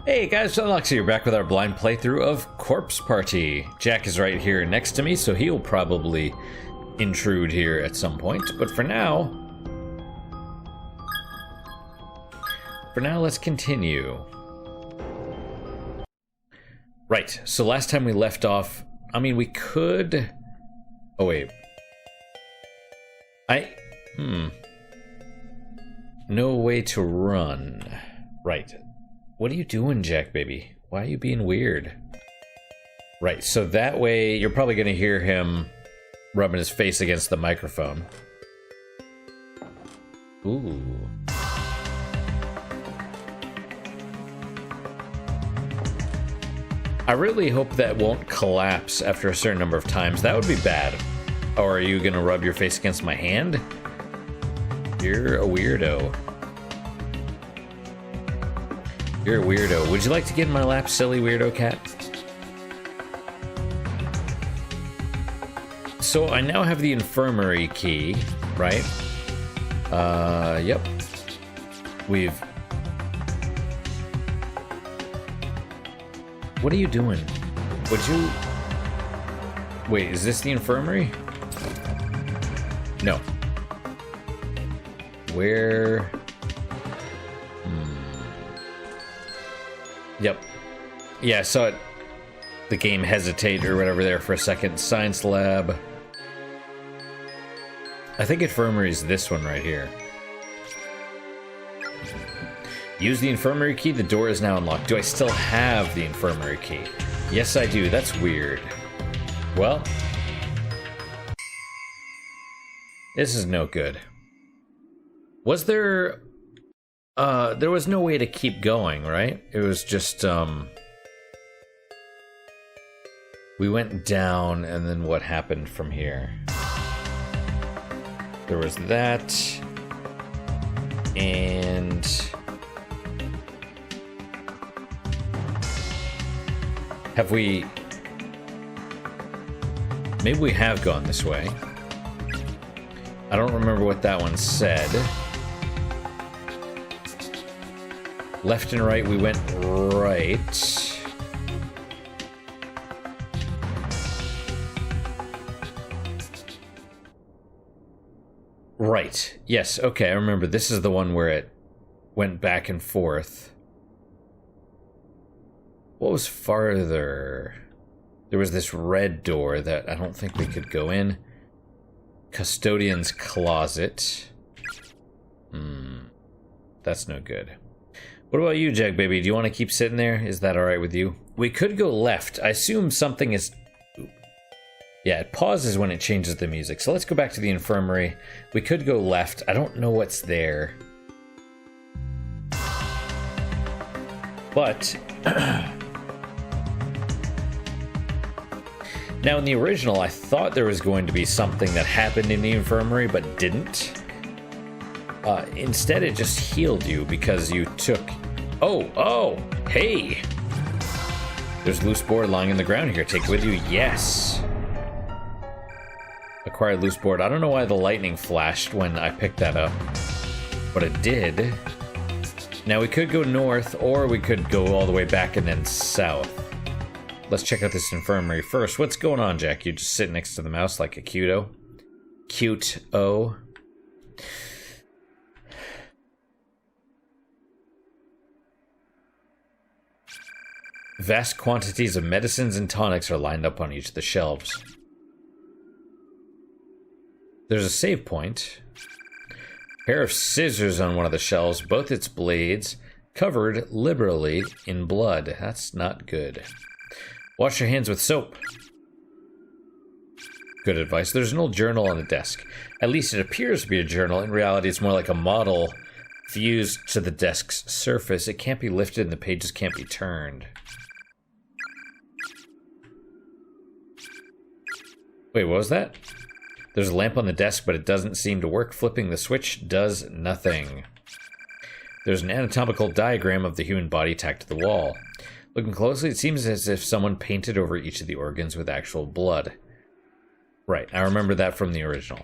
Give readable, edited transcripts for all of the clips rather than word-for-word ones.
Hey guys, Unlux here, back with our blind playthrough of Corpse Party. Jack is right here next to me, so he'll probably intrude here at some point. But for now, let's continue. Right, so last time we left off, I mean, we could... Oh, wait. No way to run. Right. What are you doing, Jack, baby? Why are you being weird? Right, so that way you're probably going to hear him rubbing his face against the microphone. Ooh. I really hope that won't collapse after a certain number of times. That would be bad. Or are you going to rub your face against my hand? You're a weirdo. You're a weirdo. Would you like to get in my lap, silly weirdo cat? So I now have the infirmary key, right? Yep. What are you doing? Would you... Wait, is this the infirmary? No. Where... Yep. Yeah, I saw it. The game hesitate or whatever there for a second. Science lab. I think infirmary is this one right here. Use the infirmary key. The door is now unlocked. Do I still have the infirmary key? Yes, I do. That's weird. Well, this is no good. Was there... there was no way to keep going, right? It was just, we went down, and then what happened from here? There was that, and... Have we... Maybe we have gone this way. I don't remember what that one said. Left and right, we went right. Right. Yes, okay, I remember. This is the one where it went back and forth. What was farther? There was this red door that I don't think we could go in. Custodian's closet. That's no good. What about you, Jack, baby? Do you want to keep sitting there? Is that alright with you? We could go left. I assume something is... Yeah, it pauses when it changes the music. So let's go back to the infirmary. We could go left. I don't know what's there. But... Now, in the original, I thought there was going to be something that happened in the infirmary, but didn't. Instead, it just healed you because you took... Oh, hey! There's loose board lying in the ground here. Take it with you. Yes! Acquired loose board. I don't know why the lightning flashed when I picked that up, but it did. Now, we could go north, or we could go all the way back and then south. Let's check out this infirmary first. What's going on, Jack? You just sit next to the mouse like a cute-o? Cute-o? Vast quantities of medicines and tonics are lined up on each of the shelves. There's a save point. A pair of scissors on one of the shelves, both its blades covered liberally in blood. That's not good. Wash your hands with soap. Good advice. There's an old journal on the desk. At least it appears to be a journal. In reality, it's more like a model fused to the desk's surface. It can't be lifted and the pages can't be turned. Wait, what was that? There's a lamp on the desk, but it doesn't seem to work. Flipping the switch does nothing. There's an anatomical diagram of the human body tacked to the wall. Looking closely, it seems as if someone painted over each of the organs with actual blood. Right, I remember that from the original.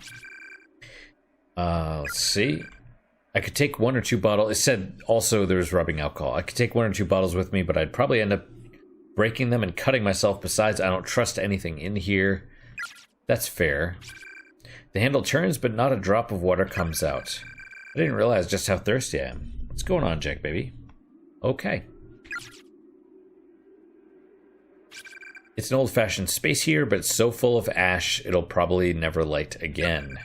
Let's see. I could take 1 or 2 bottles. It said also there's rubbing alcohol. I could take 1 or 2 bottles with me, but I'd probably end up breaking them and cutting myself. Besides, I don't trust anything in here. That's fair. The handle turns, but not a drop of water comes out. I didn't realize just how thirsty I am. What's going on, Jack, baby? Okay. It's an old-fashioned space heater, but it's so full of ash, it'll probably never light again.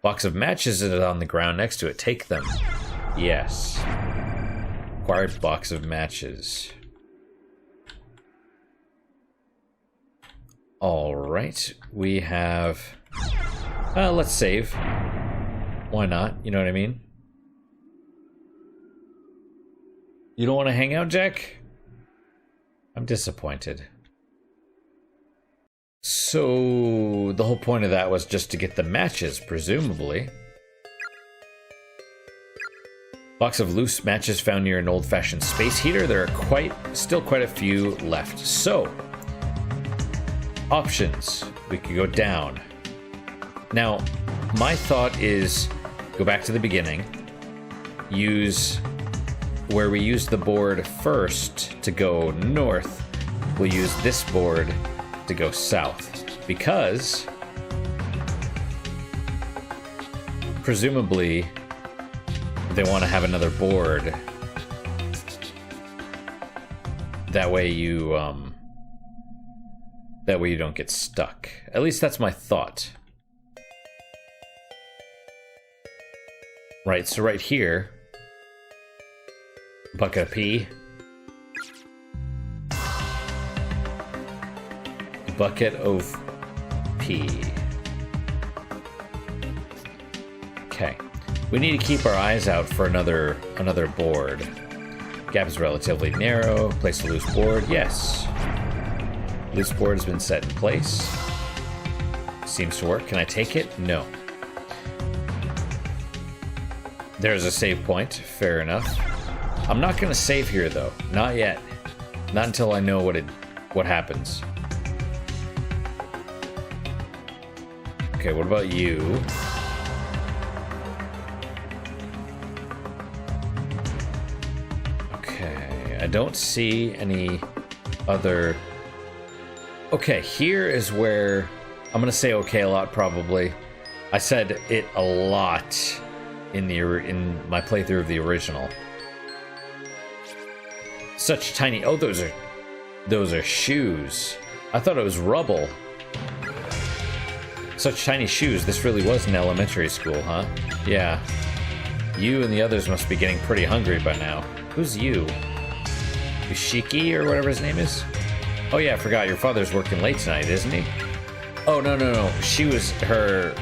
Box of matches is on the ground next to it. Take them. Yes. Required box of matches. Alright. We have... let's save. Why not? You know what I mean? You don't want to hang out, Jack? I'm disappointed. So, the whole point of that was just to get the matches, presumably. Box of loose matches found near an old-fashioned space heater. There are still quite a few left. So, options. We could go down. Now, my thought is go back to the beginning. Use where we used the board first to go north. We'll use this board to go south, because presumably they want to have another board. That way you don't get stuck. At least that's my thought. Right, so right here, bucket of pee. Bucket of pee. Okay. We need to keep our eyes out for another board. Gap is relatively narrow. Place a loose board. Yes. Loose board has been set in place. Seems to work. Can I take it? No. There's a save point. Fair enough. I'm not going to save here, though. Not yet. Not until I know what happens. Okay, what about you? Okay, I don't see any other... Okay, here is where... I'm gonna say okay a lot, probably. I said it a lot in my playthrough of the original. Such tiny... Oh, those are shoes. I thought it was rubble. Such tiny shoes. This really was an elementary school, huh? Yeah. You and the others must be getting pretty hungry by now. Who's you? Yushiki, or whatever his name is? Oh yeah, I forgot. Your father's working late tonight, isn't he? Oh, no. She was her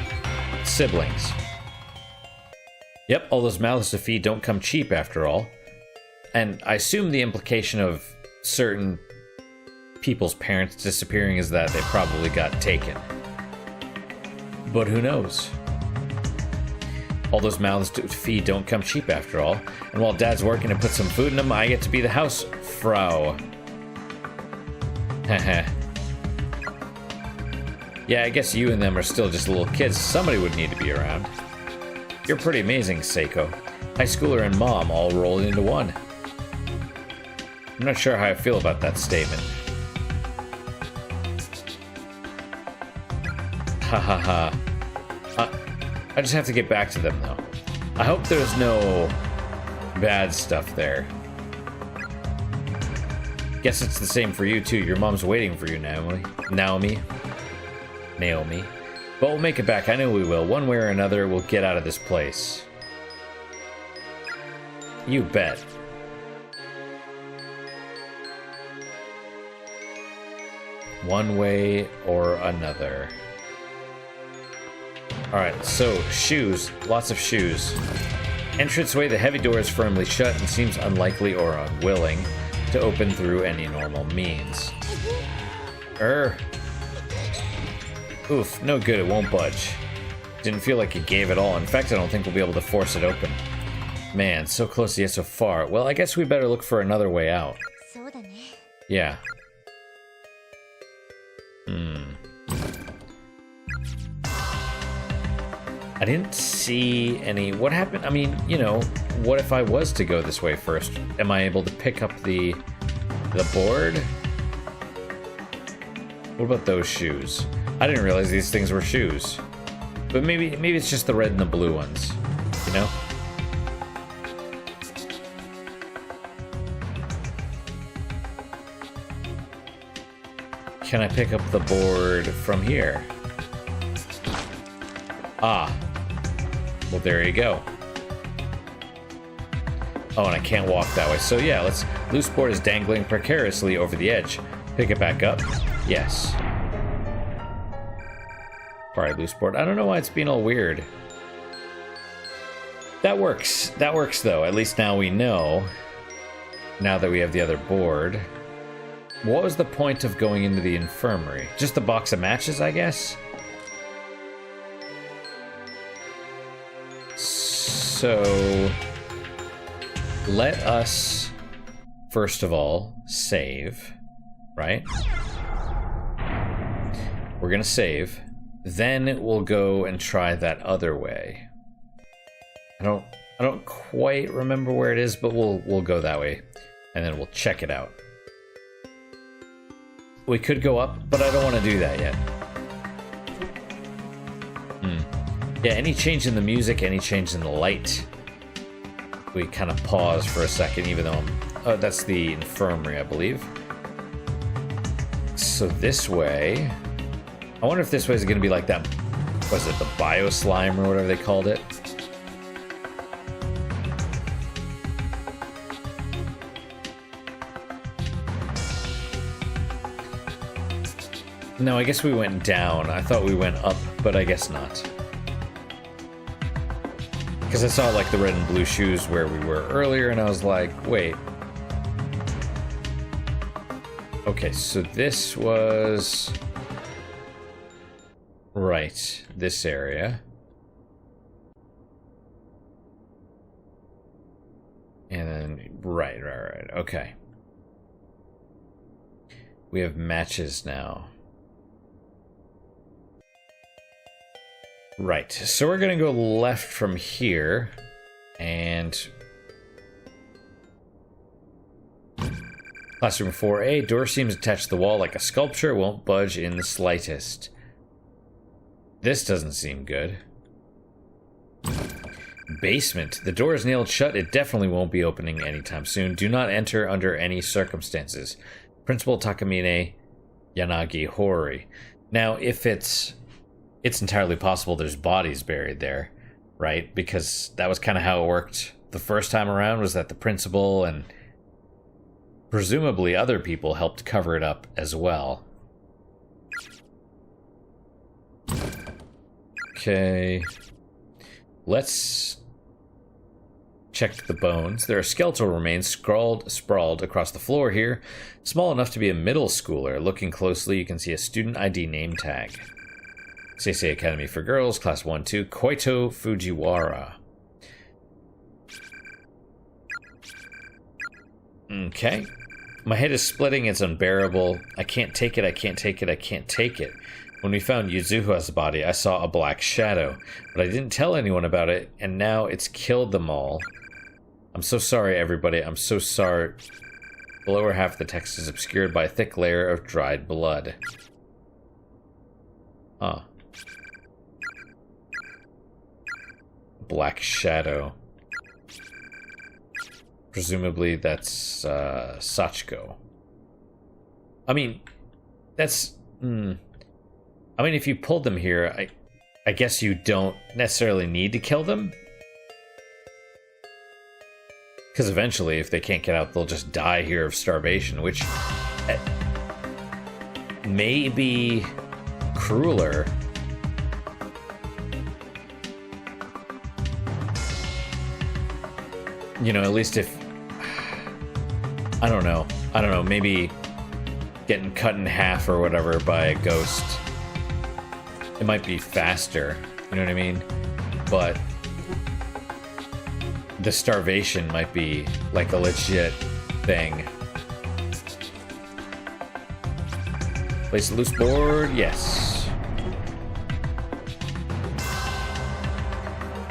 siblings. Yep, all those mouths to feed don't come cheap after all. And I assume the implication of certain people's parents disappearing is that they probably got taken. But who knows? All those mouths to feed don't come cheap after all. And while Dad's working to put some food in them, I get to be the house frau. Haha. Yeah, I guess you and them are still just little kids. Somebody would need to be around. You're pretty amazing, Seiko. High schooler and mom all rolled into one. I'm not sure how I feel about that statement. Ha ha ha. I just have to get back to them, though. I hope there's no bad stuff there. Guess it's the same for you, too. Your mom's waiting for you, Naomi. But we'll make it back. I know we will. One way or another, we'll get out of this place. You bet. One way or another. Alright, so, shoes. Lots of shoes. Entranceway, the heavy door is firmly shut and seems unlikely or unwilling to open through any normal means. Oof, no good, it won't budge. Didn't feel like it gave at all. In fact, I don't think we'll be able to force it open. Man, so close yet so far. Well, I guess we better look for another way out. Yeah. I didn't see any. What happened? I mean, you know, what if I was to go this way first? Am I able to pick up the board? What about those shoes? I didn't realize these things were shoes. But maybe it's just the red and the blue ones, you know? Can I pick up the board from here? Ah. Well, there you go. Oh, and I can't walk that way. So yeah, loose board is dangling precariously over the edge. Pick it back up. Yes. Alright, loose board. I don't know why it's being all weird. That works. That works, though. At least now we know. Now that we have the other board. What was the point of going into the infirmary? Just a box of matches, I guess? So... let us, first of all, save. Right? We're gonna save. Then we'll go and try that other way. I don't quite remember where it is, but we'll go that way, and then we'll check it out. We could go up, but I don't want to do that yet. Yeah, any change in the music, any change in the light. We kind of pause for a second, even though oh, that's the infirmary, I believe. So this way. I wonder if this way is going to be like that, was it the bio slime or whatever they called it? No, I guess we went down. I thought we went up, but I guess not. Because I saw like the red and blue shoes where we were earlier, and I was like, wait. Okay, so this was... right, this area. And then, right, okay. We have matches now. Right, so we're gonna go left from here, and... Classroom 4A, door seems attached to the wall like a sculpture, won't budge in the slightest. This doesn't seem good. Basement. The door is nailed shut. It definitely won't be opening anytime soon. Do not enter under any circumstances. Principal Takamine Yanagi Hori. Now, if it's entirely possible there's bodies buried there, right? Because that was kind of how it worked the first time around, was that the principal and presumably other people helped cover it up as well. Okay, let's check the bones. There are skeletal remains sprawled across the floor here, small enough to be a middle schooler. Looking closely, you can see a student ID name tag. Seisei Academy for Girls, Class 1-2, Koito Fujiwara. Okay. My head is splitting, it's unbearable. I can't take it, I can't take it, I can't take it. When we found Yuzuha's body, I saw a black shadow, but I didn't tell anyone about it, and now it's killed them all. I'm so sorry, everybody. I'm so sorry. The lower half of the text is obscured by a thick layer of dried blood. Huh. Black shadow. Presumably that's Sachiko. I mean, that's... I mean, if you pulled them here, I guess you don't necessarily need to kill them. Because eventually, if they can't get out, they'll just die here of starvation, which may be crueler. You know, at least if... I don't know, maybe getting cut in half or whatever by a ghost. It might be faster, you know what I mean? But the starvation might be like a legit thing. Place a loose board, yes.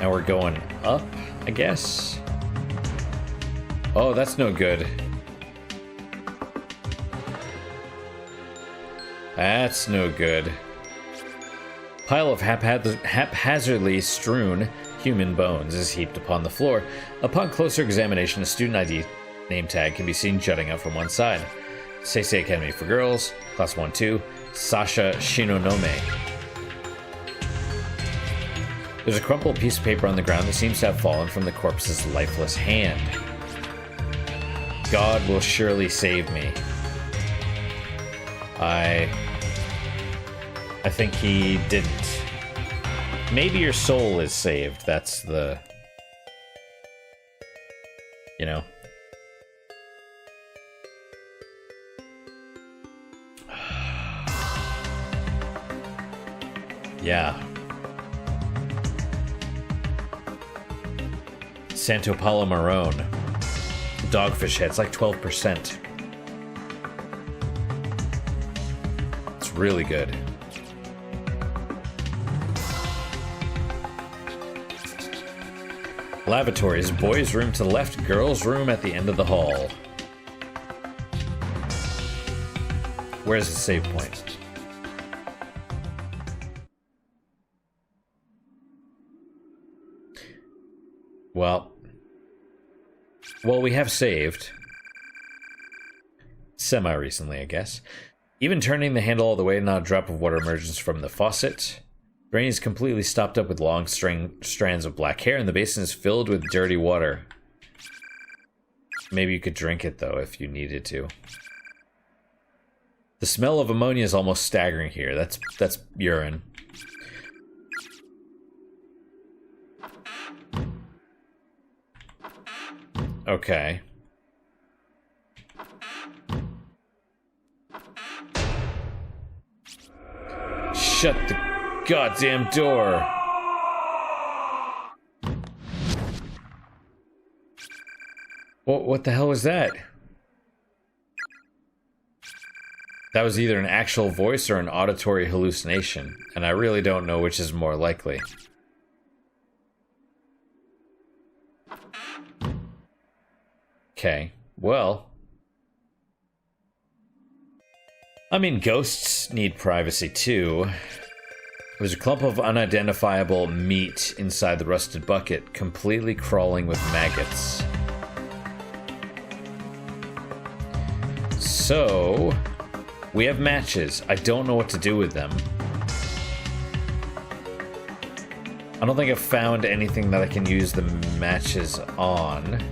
Now we're going up, I guess. Oh, that's no good. That's no good. Pile of haphazardly strewn human bones is heaped upon the floor. Upon closer examination, a student ID name tag can be seen jutting out from one side. Seisei Academy for Girls, Class 1-2, Sasha Shinonome. There's a crumpled piece of paper on the ground that seems to have fallen from the corpse's lifeless hand. God will surely save me. I think he didn't. Maybe your soul is saved. That's the... You know? Yeah. Santo Paulo Marone. Dogfish head. It's like 12%. It's really good. Lavatories. Boys' room to the left. Girls' room at the end of the hall. Where's the save point? Well, we have saved. Semi-recently, I guess. Even turning the handle all the way, not a drop of water emerges from the faucet. Drain is completely stopped up with long strands of black hair, and the basin is filled with dirty water. Maybe you could drink it, though, if you needed to. The smell of ammonia is almost staggering here. That's urine. Okay. Shut the goddamn door. What the hell was that? That was either an actual voice or an auditory hallucination, and I really don't know which is more likely. Okay, well... I mean, ghosts need privacy too. There's a clump of unidentifiable meat inside the rusted bucket, completely crawling with maggots. So... we have matches. I don't know what to do with them. I don't think I've found anything that I can use the matches on.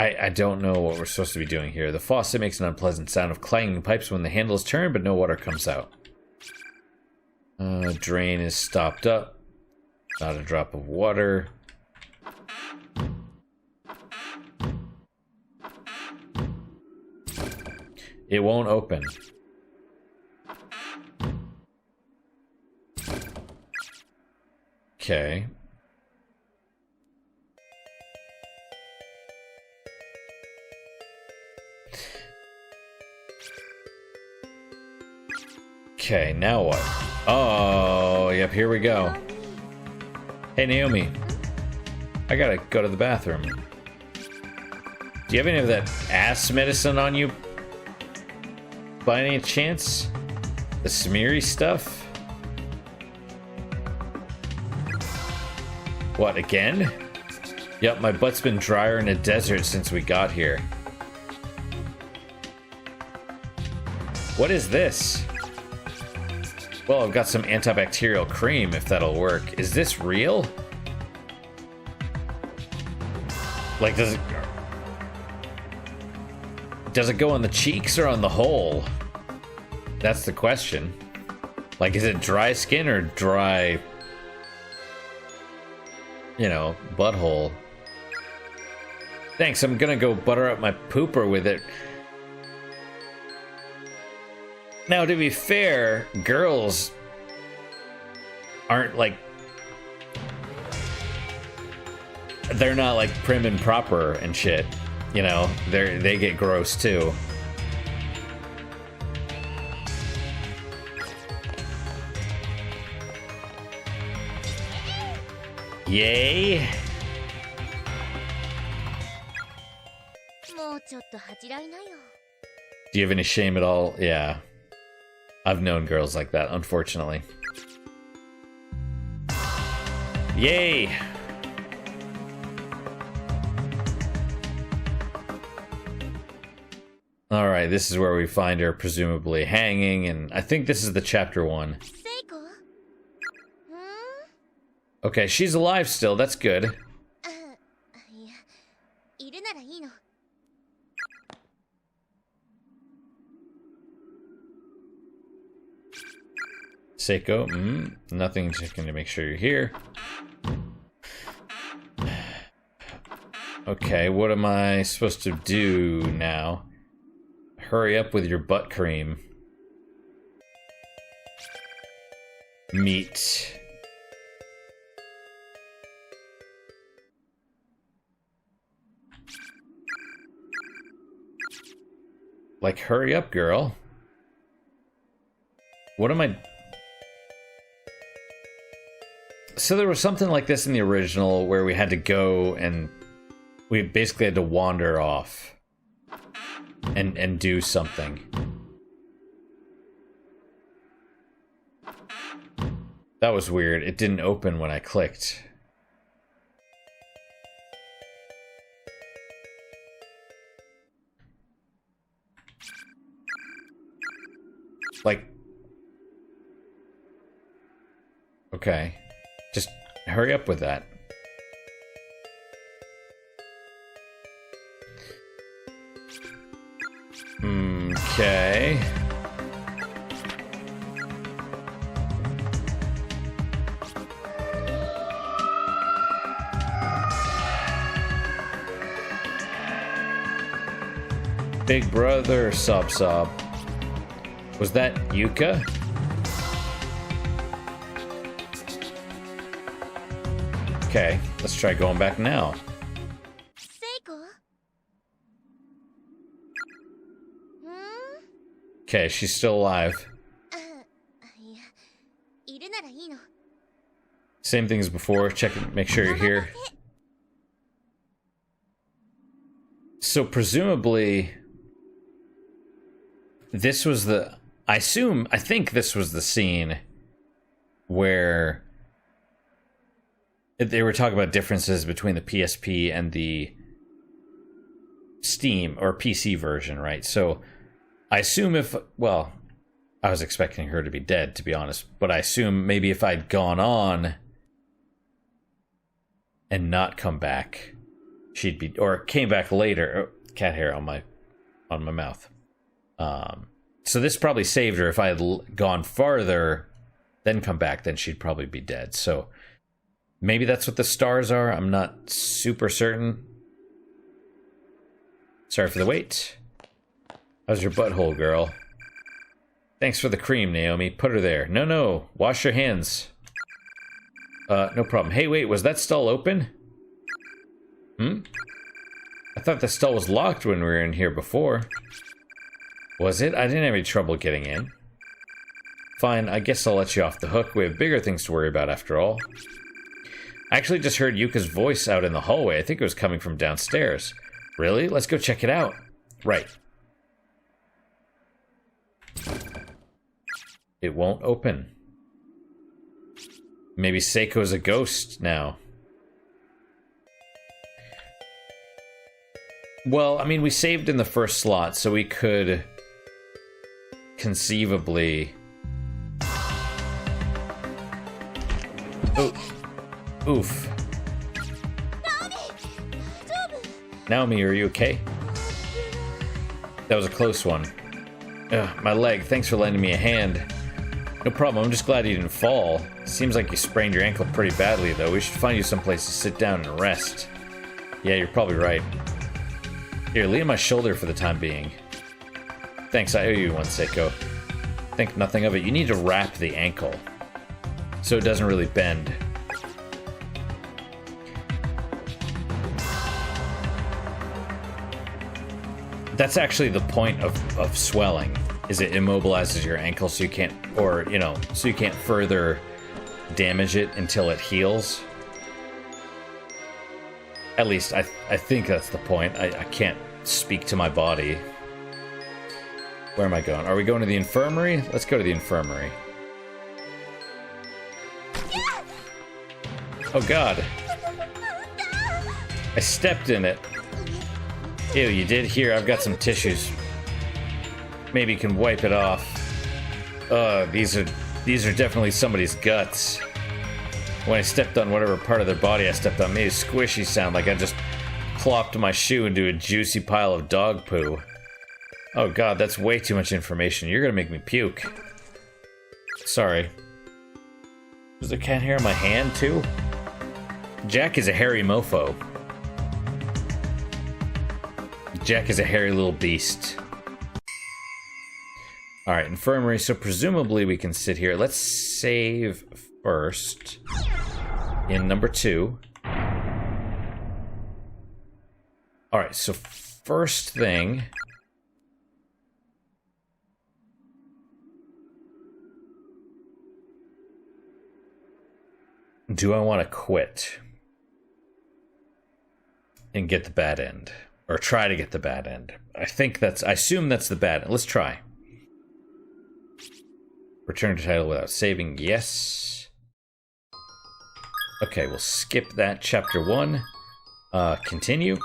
I don't know what we're supposed to be doing here. The faucet makes an unpleasant sound of clanging pipes when the handle is turned, but no water comes out. Drain is stopped up. Not a drop of water. It won't open. Okay. Okay, now what? Oh, yep, here we go. Hey, Naomi. I gotta go to the bathroom. Do you have any of that ass medicine on you? By any chance? The smeary stuff? What, again? Yep, my butt's been drier in a desert since we got here. What is this? Well, I've got some antibacterial cream, if that'll work. Is this real? Like, does it go on the cheeks or on the hole? That's the question. Like, is it dry skin or dry, you know, butthole? Thanks, I'm gonna go butter up my pooper with it. Now, to be fair, girls aren't like... they're not like prim and proper and shit. You know, they get gross too. Yay! もうちょっと恥じらいなよ。 Do you have any shame at all? Yeah. I've known girls like that, unfortunately. Yay! Alright, this is where we find her presumably hanging, and I think this is the chapter 1. セイコ？Okay, she's alive still, that's good. いや、いるならいいの。 Seiko, nothing, checking to make sure you're here. Okay, what am I supposed to do now? Hurry up with your butt cream. Meat. Like, hurry up, girl. What am I... So there was something like this in the original where we had to go and we basically had to wander off and do something. That was weird. It didn't open when I clicked. Like... Okay. Just hurry up with that. Okay. Big brother, sob sob. Was that Yuka? Okay, let's try going back now. セイコ？ Okay, she's still alive. いや、いるならいいの。 Same thing as before. Check and make sure you're here. So presumably, this was the... I think this was the scene where they were talking about differences between the PSP and the Steam or PC version, right? So I assume if... Well, I was expecting her to be dead, to be honest. But I assume maybe if I'd gone on and not come back, she'd be... Or came back later. Oh, cat hair on my mouth. So this probably saved her. If I had gone farther, then come back, then she'd probably be dead. So maybe that's what the stars are. I'm not super certain. Sorry for the wait. How's your butthole, girl? Thanks for the cream, Naomi. Put her there. No. Wash your hands. No problem. Hey, wait. Was that stall open? I thought the stall was locked when we were in here before. Was it? I didn't have any trouble getting in. Fine, I guess I'll let you off the hook. We have bigger things to worry about after all. I actually just heard Yuka's voice out in the hallway. I think it was coming from downstairs. Really? Let's go check it out. Right. It won't open. Maybe Seiko's a ghost now. Well, I mean, we saved in the first slot, so we could conceivably... Oh. Oof. Naomi, are you okay? That was a close one. Ugh, my leg. Thanks for lending me a hand. No problem. I'm just glad you didn't fall. Seems like you sprained your ankle pretty badly, though. We should find you someplace to sit down and rest. Yeah, you're probably right. Here, lean on my shoulder for the time being. Thanks, I owe you one, Seiko. Think nothing of it. You need to wrap the ankle so it doesn't really bend. That's actually the point of swelling, is it immobilizes your ankle so you can't, or, you know, so you can't further damage it until it heals. At least, I think that's the point. I can't speak to my body. Where am I going? Are we going to the infirmary? Let's go to the infirmary. Oh god. I stepped in it. Ew, you did? Here, I've got some tissues. Maybe you can wipe it off. These are definitely somebody's guts. When I stepped on whatever part of their body I stepped on, made a squishy sound like I just plopped my shoe into a juicy pile of dog poo. Oh god, that's way too much information. You're gonna make me puke. Sorry. Was there cat hair on my hand, too? Jack is a hairy mofo. Jack is a hairy little beast. Alright, infirmary, so presumably we can sit here. Let's save first. In number 2. Alright, so first thing... Do I want to quit? And get the bad end? Or try to get the bad end? I assume that's the bad end. Let's try. Return to title without saving, yes. Okay, we'll skip that. Chapter 1. Continue.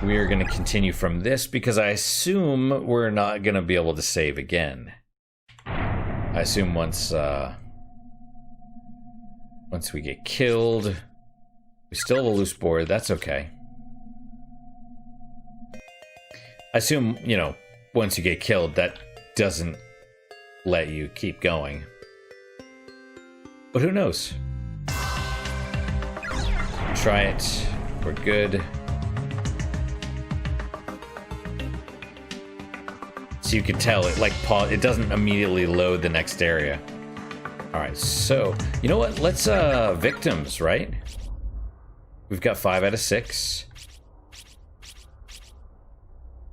We are going to continue from this because I assume we're not going to be able to save again. I assume once we get killed, we still have a loose board. That's okay. I assume, you know, once you get killed, that doesn't let you keep going. But who knows? Try it. We're good. So you can tell it, like, pause. It doesn't immediately load the next area. Alright, so, you know what? Let's, victims, right? We've got 5 out of 6.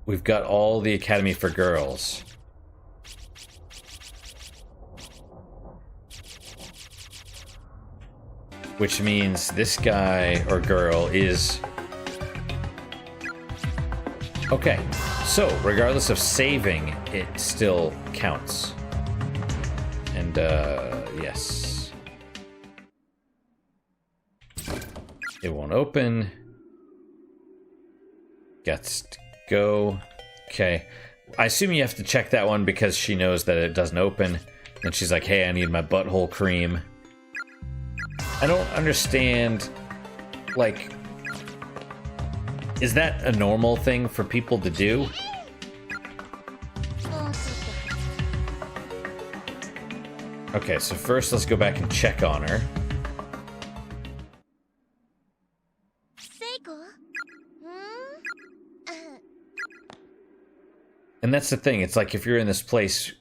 We've got all the Academy for Girls. Which means this guy or girl is... Okay, so regardless of saving, it still counts. And, yes. It won't open. Guts to go. Okay. I assume you have to check that one because she knows that it doesn't open. And she's like, hey, I need my butthole cream. I don't understand, like, is that a normal thing for people to do? Okay, so first let's go back and check on her. And that's the thing, it's like if you're in this place,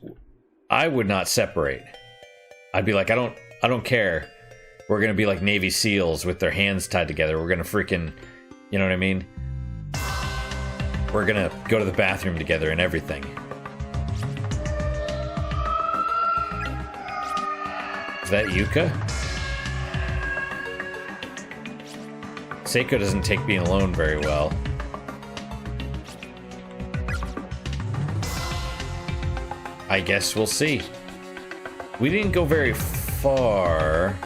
I would not separate. I'd be like, I don't care. We're gonna be like Navy SEALs with their hands tied together. We're gonna freaking, you know what I mean? We're gonna go to the bathroom together and everything. Is that Yuka? Seiko doesn't take being alone very well. I guess we'll see. We didn't go very far.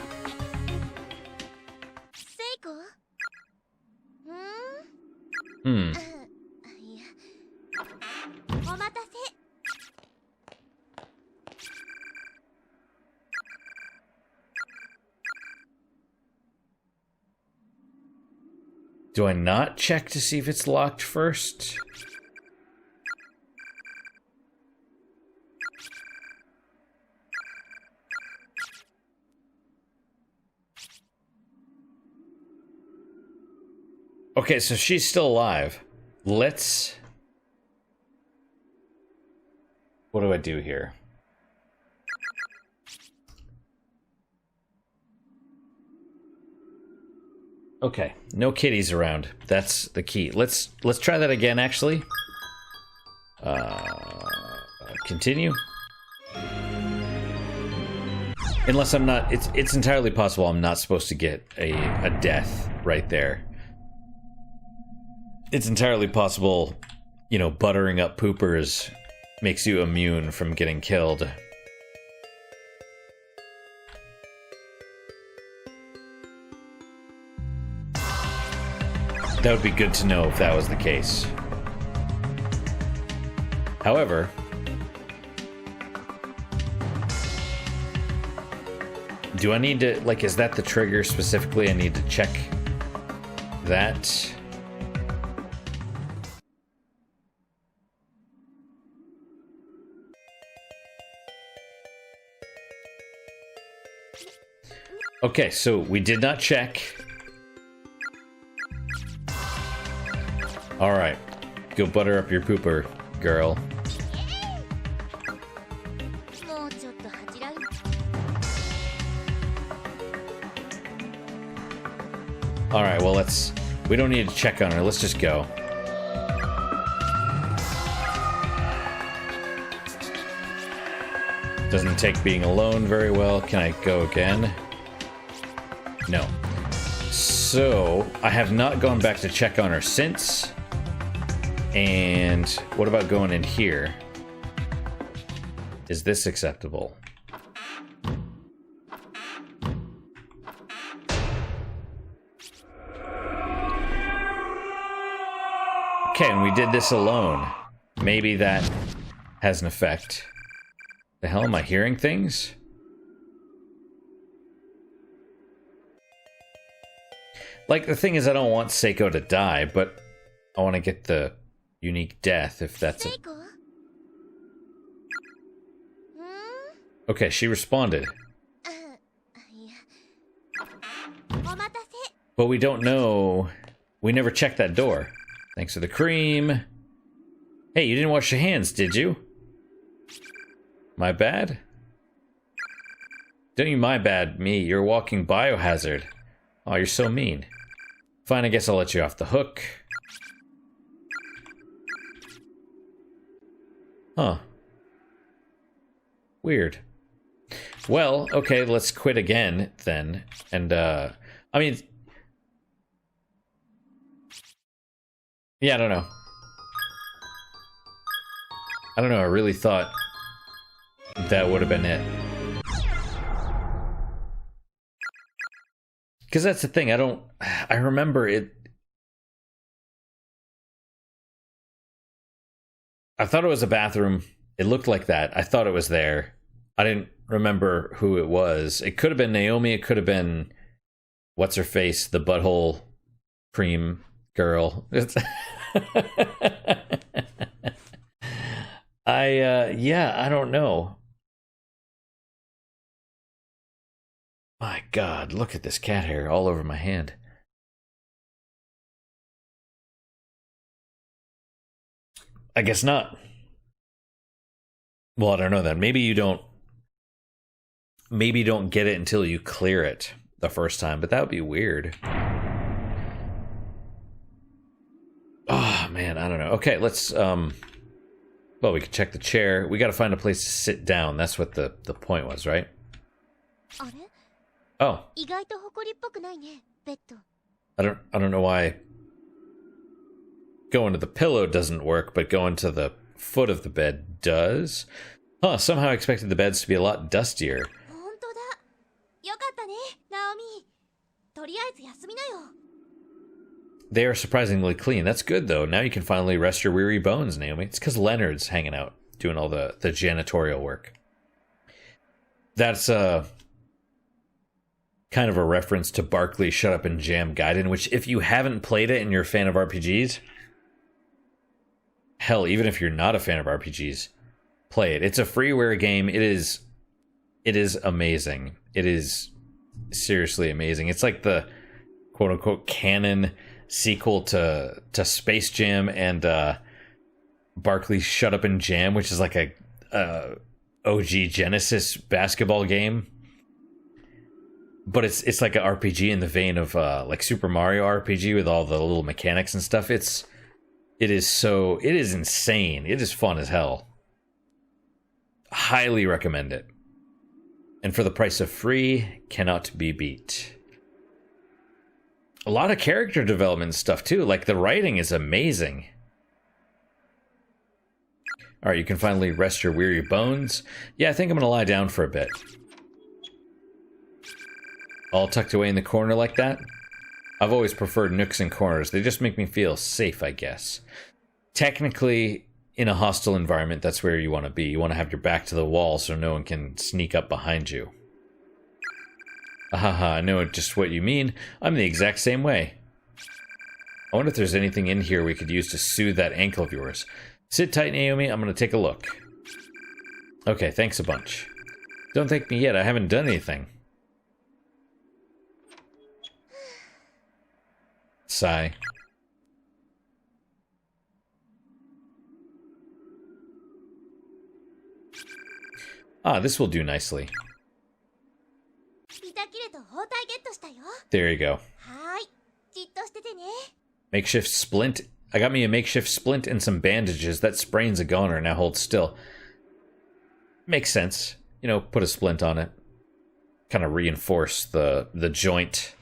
Do I not check to see if it's locked first? Okay, so she's still alive. Let's... What do I do here? Okay, no kitties around. That's the key. Let's try that again, actually. Continue. Unless I'm not, it's entirely possible I'm not supposed to get a death right there. It's entirely possible, you know, buttering up poopers makes you immune from getting killed. That would be good to know if that was the case. However, do I need to, like, is that the trigger specifically? I need to check that. Okay, so we did not check. Alright, go butter up your pooper, girl. もうちょっと恥じらい Alright, well we don't need to check on her, let's just go. Doesn't take being alone very well. Can I go again? No. So, I have not gone back to check on her since. And what about going in here? Is this acceptable? Okay, and we did this alone. Maybe that has an effect. The hell, am I hearing things? Like, the thing is, I don't want Seiko to die, but I want to get the unique death, if that's it. Okay, she responded. But we don't know. We never checked that door. Thanks for the cream. Hey, you didn't wash your hands, did you? My bad? Don't you my bad me, you're a walking biohazard. Oh, you're so mean. Fine, I guess I'll let you off the hook. Huh. Weird. Well, okay, let's quit again, then. And, I mean... Yeah, I don't know. I don't know, I really thought that would have been it. Because that's the thing, I remember it... I thought it was a bathroom. It looked like that. I thought it was there. I didn't remember who it was. It could have been Naomi. It could have been... What's-her-face? The butthole cream girl. Yeah, I don't know. My God, look at this cat hair all over my hand. I guess not. Well, I don't know then. Maybe you don't get it until you clear it the first time, but that would be weird. Oh, man, I don't know. Okay, let's, well, we can check the chair. We got to find a place to sit down. That's what the point was, right? Oh. I don't know why going to the pillow doesn't work, but going to the foot of the bed does. Huh, somehow I expected the beds to be a lot dustier. They are surprisingly clean. That's good, though. Now you can finally rest your weary bones, Naomi. It's because Leonard's hanging out, doing all the janitorial work. That's, kind of a reference to Barkley Shut Up and Jam Gaiden, which, if you haven't played it and you're a fan of RPGs... Hell, even if you're not a fan of RPGs, play it. It's a freeware game. It is amazing. It is seriously amazing. It's like the quote-unquote canon sequel to Space Jam and Barkley Shut Up and Jam, which is like a OG Genesis basketball game. But it's like an RPG in the vein of like Super Mario RPG with all the little mechanics and stuff. It is insane. It is fun as hell. Highly recommend it. And for the price of free, cannot be beat. A lot of character development stuff too. Like the writing is amazing. Alright, you can finally rest your weary bones. Yeah, I think I'm gonna lie down for a bit. All tucked away in the corner like that? I've always preferred nooks and corners. They just make me feel safe, I guess. Technically, in a hostile environment, that's where you want to be. You want to have your back to the wall so no one can sneak up behind you. Ahaha, I know just what you mean. I'm the exact same way. I wonder if there's anything in here we could use to soothe that ankle of yours. Sit tight, Naomi. I'm going to take a look. Okay, thanks a bunch. Don't thank me yet. I haven't done anything. Sigh. Ah, this will do nicely. There you go. Makeshift splint. I got me a makeshift splint and some bandages. That sprain's a goner. Now hold still. Makes sense. You know, put a splint on it. Kind of reinforce the joint.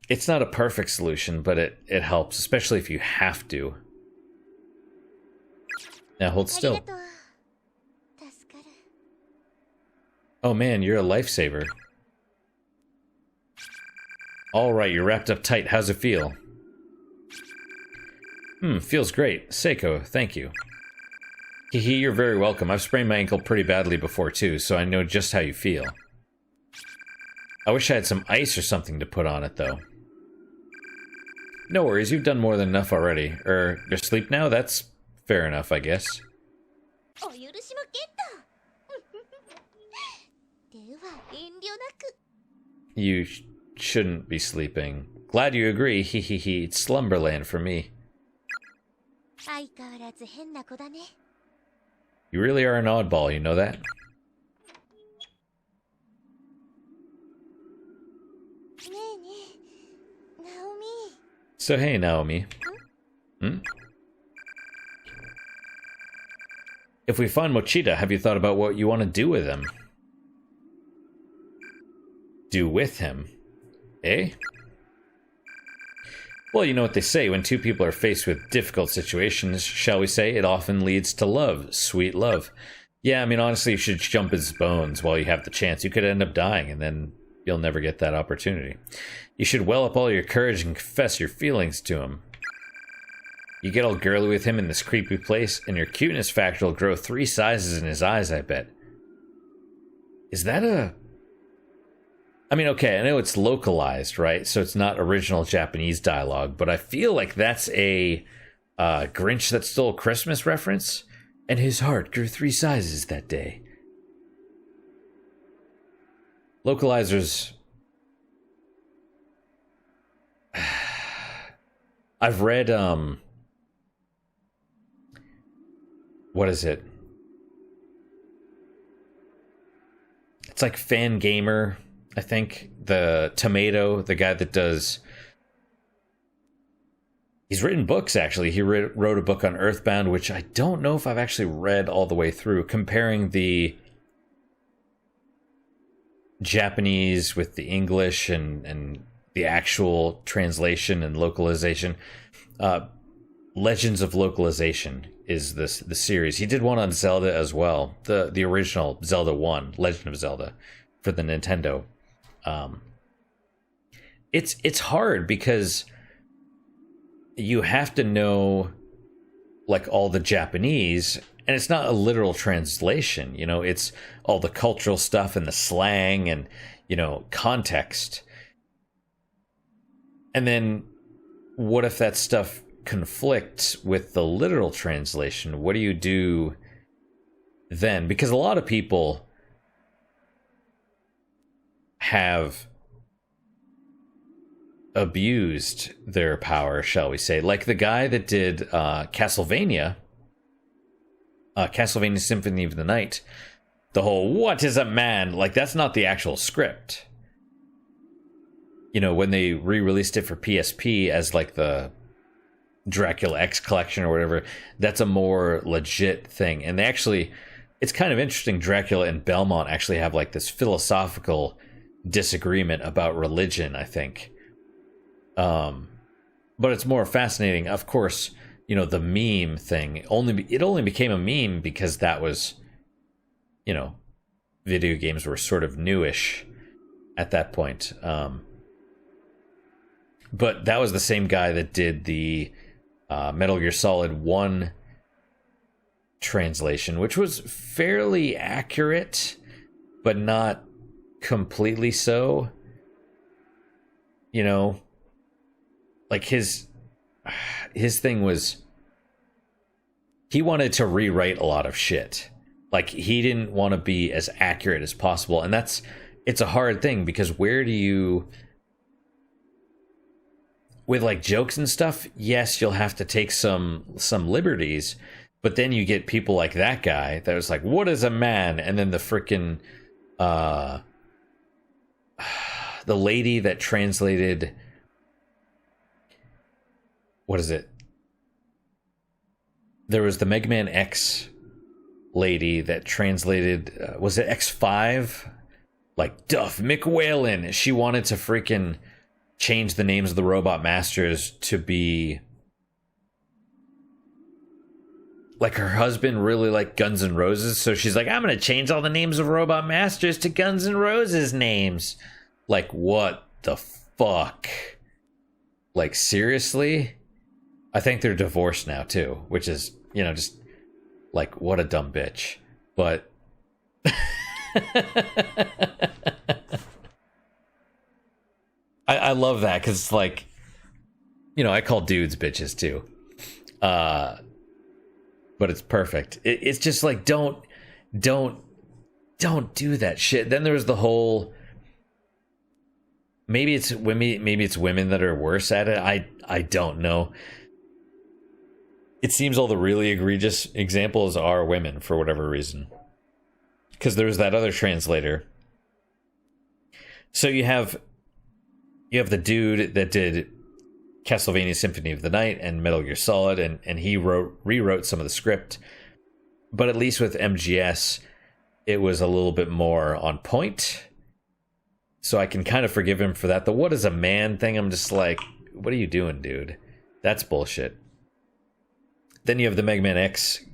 It's not a perfect solution, but it helps, especially if you have to. Now hold still. Oh man, you're a lifesaver. Alright, you're wrapped up tight. How's it feel? Feels great. Seiko, thank you. Hehe, you're very welcome. I've sprained my ankle pretty badly before too, so I know just how you feel. I wish I had some ice or something to put on it, though. No worries, you've done more than enough already. You're asleep now? That's fair enough, I guess. You shouldn't be sleeping. Glad you agree. Hehehe, it's slumberland for me. You really are an oddball, you know that? So hey, Naomi. If we find Mochita, have you thought about what you want to do with him? Do with him? Eh? Well, you know what they say, when two people are faced with difficult situations, shall we say, it often leads to love. Sweet love. Yeah, I mean, honestly, you should jump his bones while you have the chance. You could end up dying, and then you'll never get that opportunity. You should well up all your courage and confess your feelings to him. You get all girly with him in this creepy place, and your cuteness factor will grow 3 sizes in his eyes, I bet. Is that a... I mean, okay, I know it's localized, right? So it's not original Japanese dialogue, but I feel like that's a Grinch That Stole Christmas reference. And his heart grew 3 sizes that day. Localizers... I've read, what is it? It's like Fangamer, I think. The Tomato, the guy that does... He's written books, actually. He wrote a book on Earthbound, which I don't know if I've actually read all the way through, comparing the Japanese with the English and the actual translation and localization. Legends of Localization is the series. He did one on Zelda as well. The original Zelda 1, Legend of Zelda, for the Nintendo. It's hard because you have to know like all the Japanese, and it's not a literal translation, you know, it's all the cultural stuff and the slang and, you know, context. And then what if that stuff conflicts with the literal translation? What do you do then? Because a lot of people have abused their power, shall we say. Like the guy that did Castlevania Symphony of the Night. The whole, what is a man? Like, that's not the actual script. You know, when they re-released it for PSP as like the Dracula X collection or whatever, that's a more legit thing. And they actually it's kind of interesting. Dracula and Belmont actually have like this philosophical disagreement about religion, I think. But it's more fascinating. Of course, you know, the meme thing it only became a meme because that was, you know, video games were sort of newish at that point. But that was the same guy that did the Metal Gear Solid 1 translation, which was fairly accurate, but not completely so. You know, like his thing was he wanted to rewrite a lot of shit. Like, he didn't want to be as accurate as possible, and it's a hard thing, because where do you, with like jokes and stuff, yes, you'll have to take some liberties, but then you get people like that guy that was like, what is a man? And then the freaking the lady that translated, what is it? There was the Mega Man X lady that translated, was it X5? Like Duff McWhalen. She wanted to freaking change the names of the Robot Masters to be like her husband really liked Guns N' Roses, so she's like, I'm gonna change all the names of Robot Masters to Guns N' Roses names. Like, what the fuck? Like, seriously? I think they're divorced now too, which is, you know, just like, what a dumb bitch. But I love that, because it's like, you know, I call dudes bitches too. But it's perfect. It's just like, don't do that shit. Then there was the whole, maybe it's women that are worse at it. I don't know. It seems all the really egregious examples are women for whatever reason. Because there's that other translator. So you have the dude that did Castlevania Symphony of the Night and Metal Gear Solid, and he rewrote some of the script. But at least with MGS, it was a little bit more on point. So I can kind of forgive him for that. The what is a man thing, I'm just like, what are you doing, dude? That's bullshit. Then you have the Mega Man X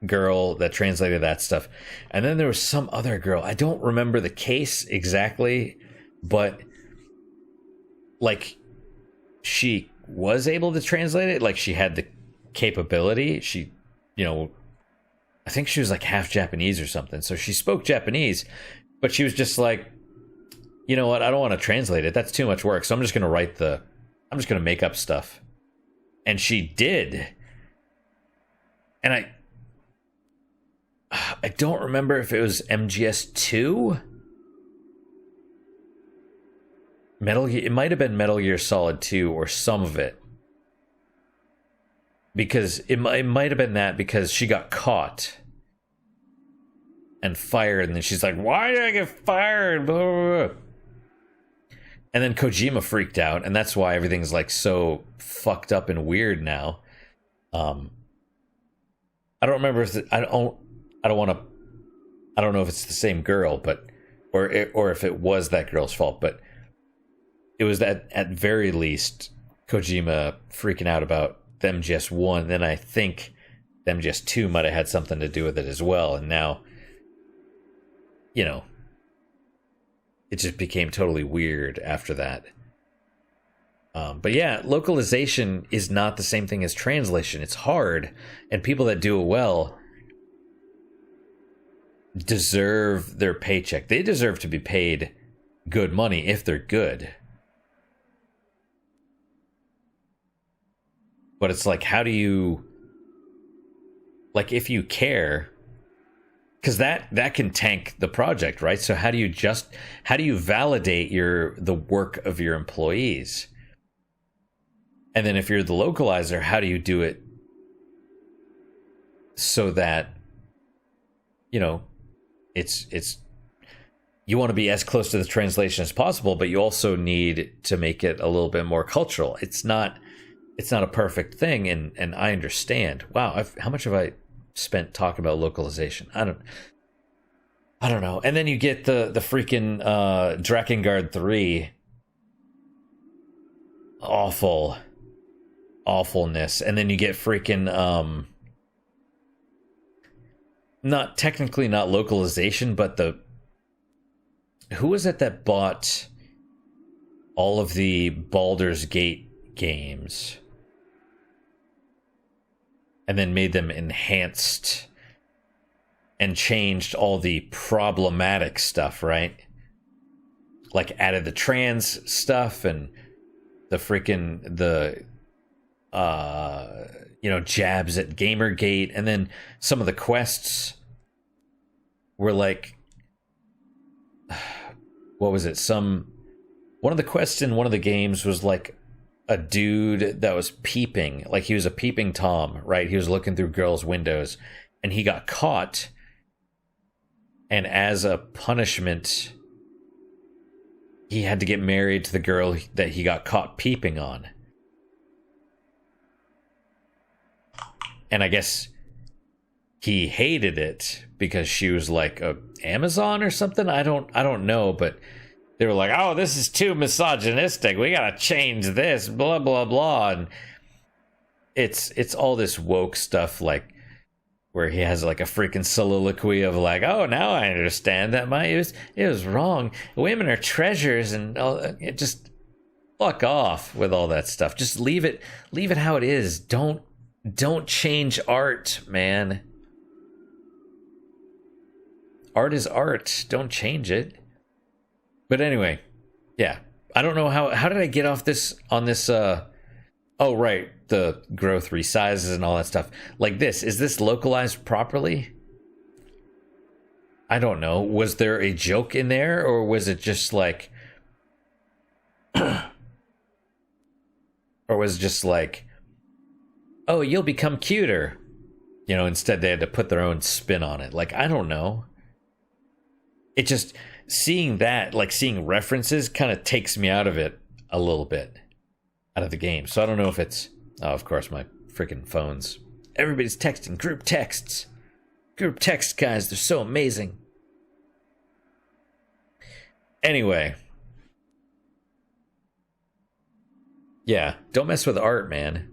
girl that translated that stuff. And then there was some other girl. I don't remember the case exactly, but like, she was able to translate it. Like, she had the capability. She, you know, I think she was like half Japanese or something. So she spoke Japanese, but she was just like, you know what? I don't want to translate it. That's too much work. So I'm just going to make up stuff. And she did. And I don't remember if it was MGS2. It might have been Metal Gear Solid 2 or some of it. Because it might have been that, because she got caught and fired, and then she's like, why did I get fired? Blah, blah, blah. And then Kojima freaked out, and that's why everything's like so fucked up and weird now. I don't remember if I don't know if it's the same girl, but or if it was that girl's fault, but it was that, at very least, Kojima freaking out about the MGS1. Then I think the MGS2 might have had something to do with it as well. And now, you know, it just became totally weird after that. But yeah, localization is not the same thing as translation. It's hard, and people that do it well deserve their paycheck. They deserve to be paid good money if they're good. But it's like, how do you, like, if you care, because that can tank the project, right? So how do you validate the work of your employees? And then if you're the localizer, how do you do it so that, you know, it's you want to be as close to the translation as possible, but you also need to make it a little bit more cultural. It's not a perfect thing, and I understand. Wow, how much have I spent talking about localization. I don't know. And then you get the freaking Drakengard 3. Awfulness. And then you get freaking not technically not localization, but who was it that bought all of the Baldur's Gate games and then made them enhanced and changed all the problematic stuff, right? Like added the trans stuff and the freaking jabs at Gamergate, and then some of the quests were like, what was it? One of the quests in one of the games was like a dude that was peeping, like he was a peeping Tom, right? He was looking through girls' windows, and he got caught. And as a punishment, he had to get married to the girl that he got caught peeping on. And I guess he hated it because she was like a Amazon or something. I don't know, but they were like, "Oh, this is too misogynistic. We gotta change this." Blah blah blah, and it's all this woke stuff, like where he has like a freaking soliloquy of like, "Oh, now I understand that it was wrong. Women are treasures," and it just fuck off with all that stuff. Just leave it how it is. Don't change art, man. Art is art. Don't change it. But anyway, yeah. I don't know how did I get off this on this oh right, the growth resizes and all that stuff. Like this, is this localized properly? I don't know. Was there a joke in there, or was it just like or was it just like, "Oh, you'll become cuter." You know, instead they had to put their own spin on it. Like, I don't know. It just, seeing that, like seeing references, kind of takes me out of it a little bit. Out of the game. So I don't know if it's... Oh, of course, my freaking phones. Everybody's texting. Group texts. Group text, guys. They're so amazing. Anyway. Yeah, don't mess with art, man.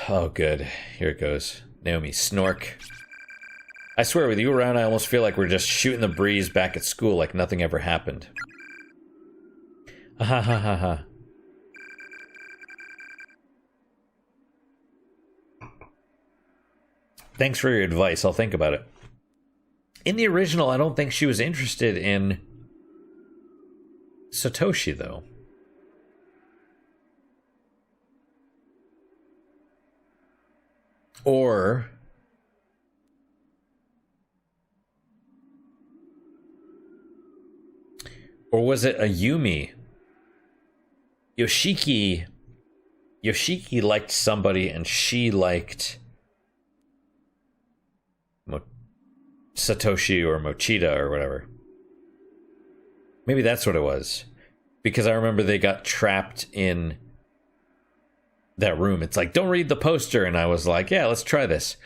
Oh, good. Here it goes. Naomi, snork. I swear, with you around, I almost feel like we're just shooting the breeze back at school like nothing ever happened. Ha ha ha ha. Thanks for your advice. I'll think about it. In the original, I don't think she was interested in Satoshi, though. Or was it a Yumi? Yoshiki liked somebody and she liked Satoshi or Mochida or whatever. Maybe that's what it was. Because I remember they got trapped in that room. It's like, "Don't read the poster." And I was like, "Yeah, let's try this."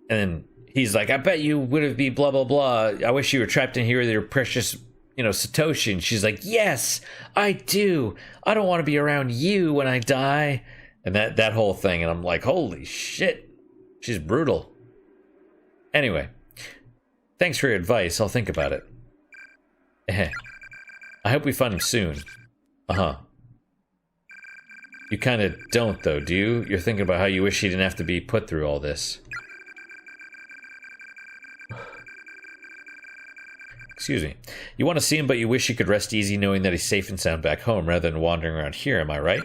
And then he's like, "I bet you would have been blah, blah, blah. I wish you were trapped in here with your precious, Satoshi." And she's like, "Yes, I do. I don't want to be around you when I die." And that whole thing. And I'm like, holy shit. She's brutal. Anyway, thanks for your advice. I'll think about it. I hope we find him soon. Uh-huh. You kind of don't, though, do you? You're thinking about how you wish he didn't have to be put through all this. Excuse me. You want to see him, but you wish you could rest easy knowing that he's safe and sound back home rather than wandering around here, am I right?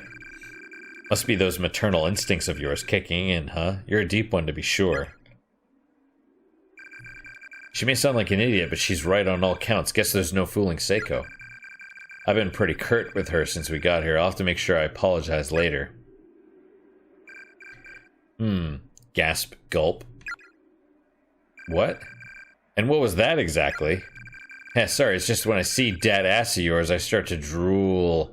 Must be those maternal instincts of yours kicking in, huh? You're a deep one, to be sure. She may sound like an idiot, but she's right on all counts. Guess there's no fooling Seiko. I've been pretty curt with her since we got here. I'll have to make sure I apologize later. Gasp. Gulp. What? And what was that exactly? Yeah, sorry, it's just when I see that ass of yours, I start to drool.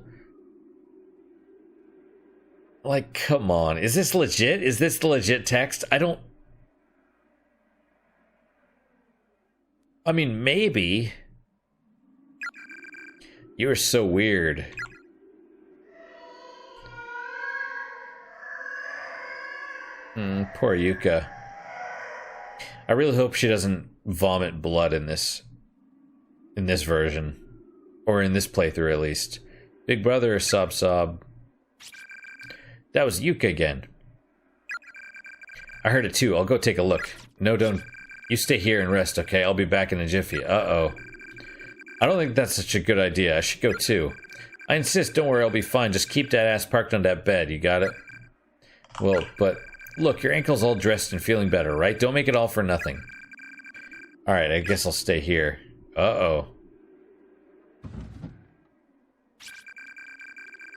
Like, come on. Is this legit? Is this the legit text? I mean, maybe. You're so weird. Poor Yuka. I really hope she doesn't vomit blood in this version. Or in this playthrough, at least. Big brother, sob sob. That was Yuka again. I heard it too. I'll go take a look. No, don't. You stay here and rest, okay? I'll be back in a jiffy. Uh-oh. I don't think that's such a good idea. I should go too. I insist. Don't worry, I'll be fine. Just keep that ass parked on that bed. You got it? Well, but... Look, your ankle's all dressed and feeling better, right? Don't make it all for nothing. Alright, I guess I'll stay here. Uh-oh.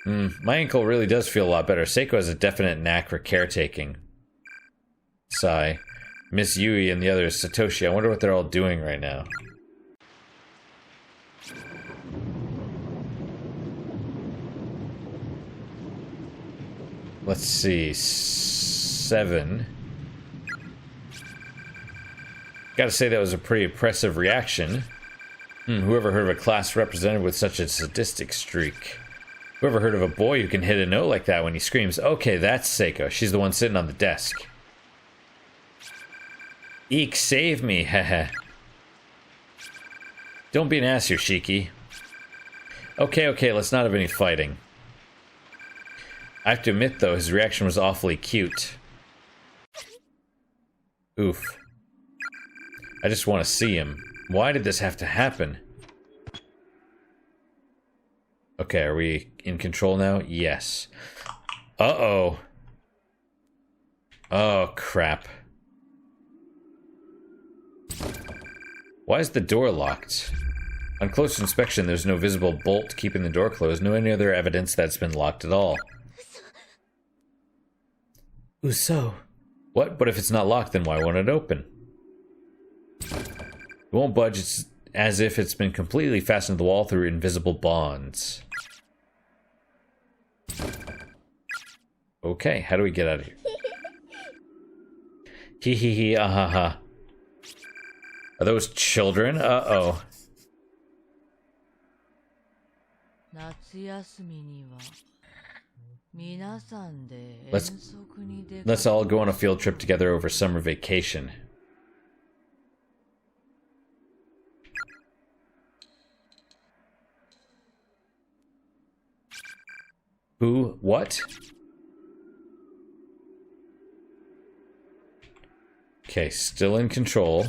My ankle really does feel a lot better. Seiko has a definite knack for caretaking. Sigh. Miss Yui and the others, Satoshi, I wonder what they're all doing right now. Let's see. 7. Gotta say that was a pretty impressive reaction. Whoever heard of a class represented with such a sadistic streak? Whoever heard of a boy who can hit a note like that when he screams? Okay, that's Seiko. She's the one sitting on the desk. Eek, save me, haha. Don't be an ass, Yoshiki. Okay, let's not have any fighting. I have to admit, though, his reaction was awfully cute. Oof. I just want to see him. Why did this have to happen? Okay, are we in control now? Yes. Uh-oh. Oh, crap. Why is the door locked? On close inspection, there's no visible bolt keeping the door closed, no any other evidence that it's been locked at all. Uso. What? But if it's not locked, then why won't it open? It won't budge. It's as if it's been completely fastened to the wall through invisible bonds. Okay, how do we get out of here? Hee hee hee, ah ha ha. Are those children? Uh-oh. Let's all go on a field trip together over summer vacation. Who? What? Okay, still in control.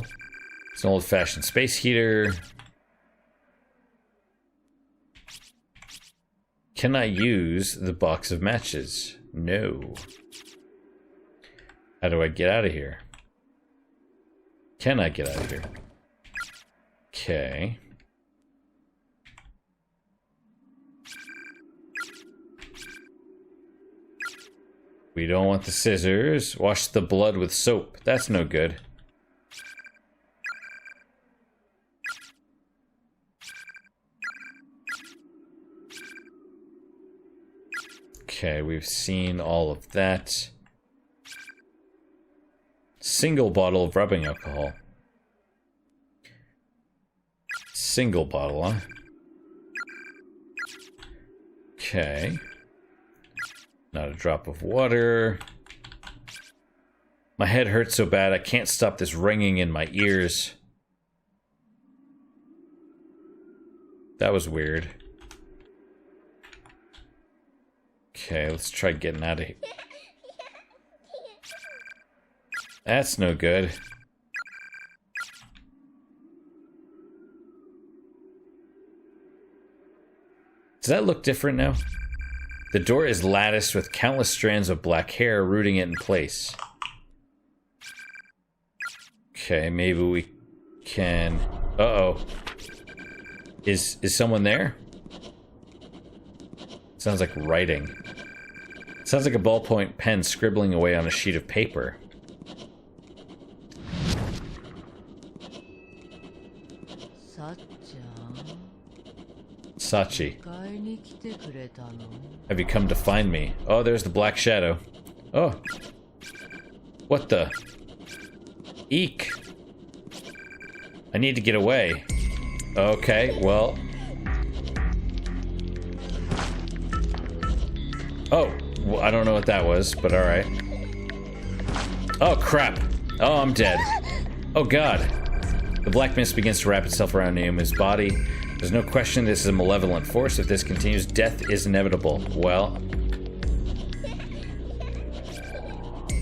It's an old-fashioned space heater. Can I use the box of matches? No. How do I get out of here? Can I get out of here? Okay. We don't want the scissors. Wash the blood with soap. That's no good. Okay, we've seen all of that. Single bottle of rubbing alcohol. Single bottle, huh? Okay. Not a drop of water. My head hurts so bad I can't stop this ringing in my ears. That was weird. Okay, let's try getting out of here. That's no good. Does that look different now? The door is latticed with countless strands of black hair rooting it in place. Okay, maybe we can... Uh-oh. Is someone there? Sounds like writing. Sounds like a ballpoint pen scribbling away on a sheet of paper. Sachi. Have you come to find me? Oh, there's the Black Shadow. Oh. What the? Eek. I need to get away. Okay, well. Oh, well, I don't know what that was, but alright. Oh, crap. Oh, I'm dead. Oh, God. The black mist begins to wrap itself around Naomi's body. There's no question this is a malevolent force. If this continues, death is inevitable. Well.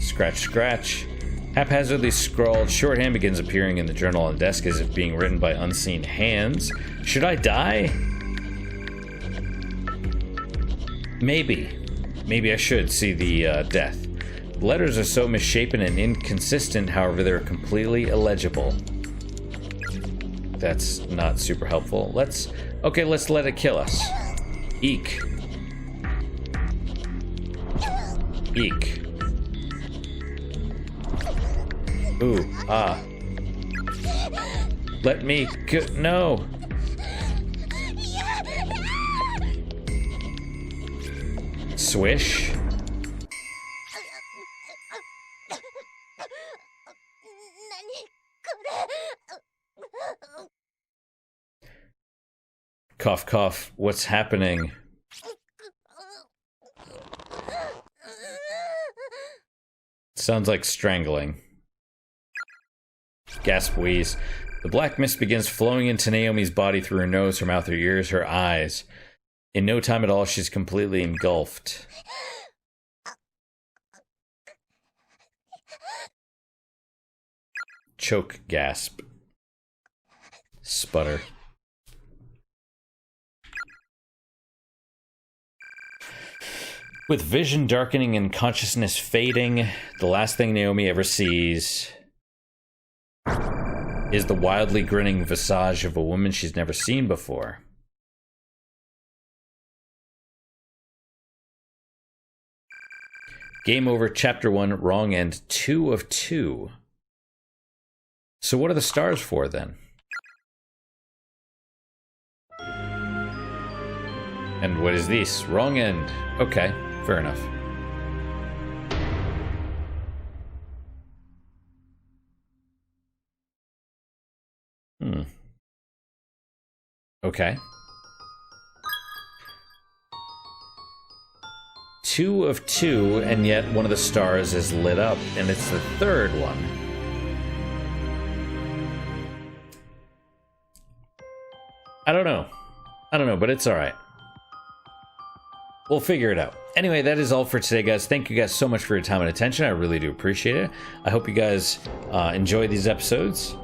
Scratch, scratch. Haphazardly scrawled shorthand begins appearing in the journal on the desk as if being written by unseen hands. Should I die? Maybe. Maybe I should see the death. The letters are so misshapen and inconsistent, however, they're completely illegible. That's not super helpful. Let's let it kill us. Eek. Eek. Ooh, ah. Let me go. No. Swish. Cough, cough. What's happening? Sounds like strangling. Gasp, wheeze. The black mist begins flowing into Naomi's body through her nose, her mouth, her ears, her eyes. In no time at all, she's completely engulfed. Choke, gasp. Sputter. With vision darkening and consciousness fading, the last thing Naomi ever sees is the wildly grinning visage of a woman she's never seen before. Game over, Chapter 1, wrong end, 2 of 2. So what are the stars for, then? And what is this? Wrong end. Okay, fair enough. Okay. 2 of 2, and yet one of the stars is lit up, and it's the third one. I don't know, but it's alright. We'll figure it out. Anyway, that is all for today, guys. Thank you guys so much for your time and attention. I really do appreciate it. I hope you guys enjoy these episodes.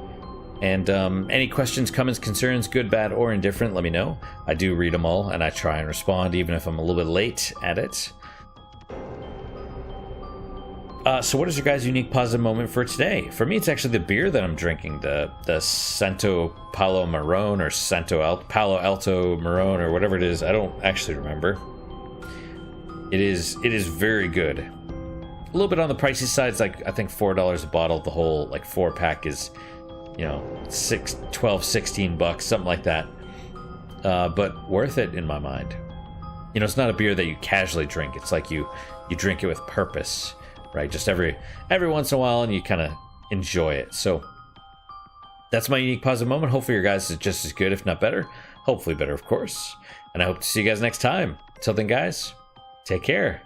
And any questions, comments, concerns, good, bad, or indifferent, let me know. I do read them all, and I try and respond, even if I'm a little bit late at it. So what is your guys' unique positive moment for today? For me, it's actually the beer that I'm drinking, the Santo Palo Marron, or Palo Alto Marron, or whatever it is. I don't actually remember. It is very good. A little bit on the pricey side. It's like, I think $4 a bottle. The whole like 4-pack is, you know, $16, something like that. But worth it in my mind. You know, it's not a beer that you casually drink. It's like you drink it with purpose, right? Just every once in a while, and you kind of enjoy it. So that's my unique positive moment. Hopefully your guys is just as good, if not better. Hopefully better, of course. And I hope to see you guys next time. Until then, guys, take care.